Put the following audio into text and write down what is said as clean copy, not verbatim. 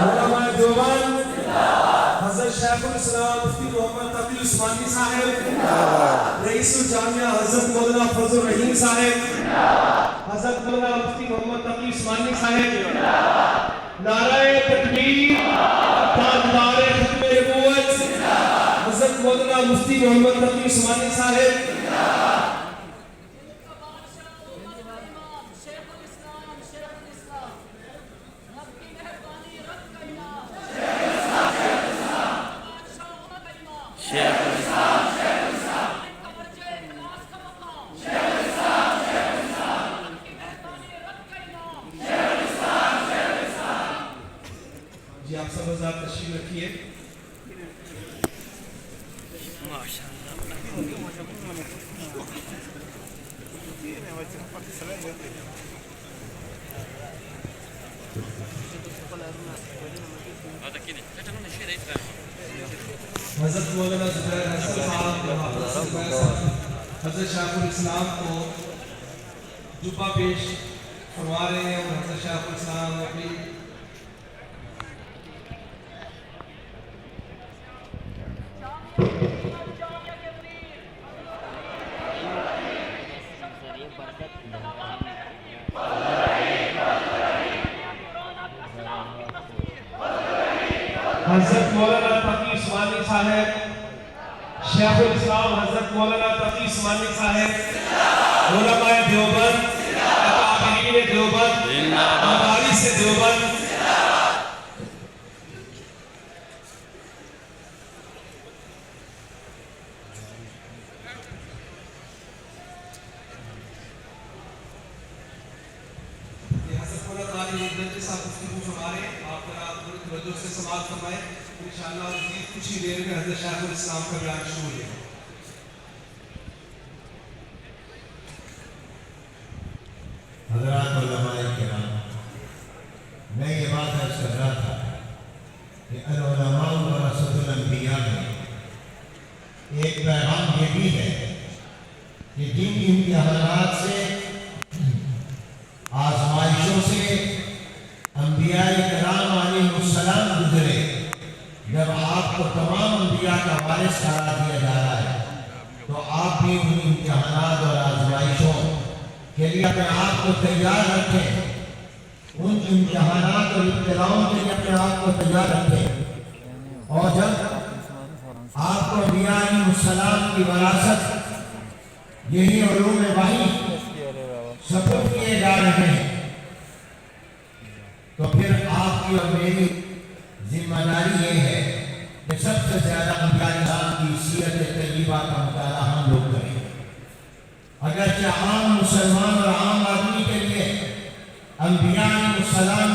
علماء دیوبند حضرت شیخ الاسلام مفتی محمد تقی عثمانی صاحب، رئیس الجامعہ حضرت مولانا فضل الرحیم صاحب، حضرت مولانا مفتی محمد تقی عثمانی صاحب، نعرہ تکبیر، تاجدار ختم نبوت حضرت مولانا مفتی محمد تقی عثمانی صاحب، جی آپ سب حضرات تشریف رکھیے۔ حضرت مولانا زبیر حسن صاحب حضرت شیخ الاسلام کو جبہ پیش فرما رہے ہیں، اور حضرت شیخ الاسلام اپنی حضرت مولانا تقی عثمانی صاحب، شیخ الاسلام حضرت مولانا تقی عثمانی صاحب، علماء دیوبند، اکابرین دیوبند، مدارس دیوبند، حضرت مولانا قاری عبداللہ صاحب گفتگو فرما رہے ہیں، آپ ذرا بڑی توجہ سے سماعت فرمائیں۔ انشاءاللہ مزید کچھ ہی دیر میں حضرت شیخ الاسلام کا بیان شروع ہے۔ حضرات علماء کرام، میں یہ بات عرض کر رہا تھا کہ العلماء ورثۃ الانبیاء میں ایک پیغام یہ بھی ہے کہ جن امتحانات سے، آزمائشوں سے انبیاء کرام علیہ السلام گزرے، جب آپ کو تمام انبیاء کا وارث قرار دیا جا رہا ہے، تو آپ بھی ان امتحانات اور آزمائشوں کے لیے اپنے آپ کو تیار رکھیں، ان امتحانات اور ابتلاؤں کے لیے اپنے آپ کو تیار رکھیں، اور جب آپ کو انبیاء علیہ السلام کی وراثت یہی علوم وحی سپرد کیے جا رہے ہیں، تو پھر آپ کی اور میری ذمہ داری یہ ہے کہ سب سے زیادہ انبیاء کرام کی سیرت طیبہ کا مطالعہ ہم لوگ کریں۔ اگرچہ عام مسلمان اور عام آدمی کے لیے انبیاء علیہ السلام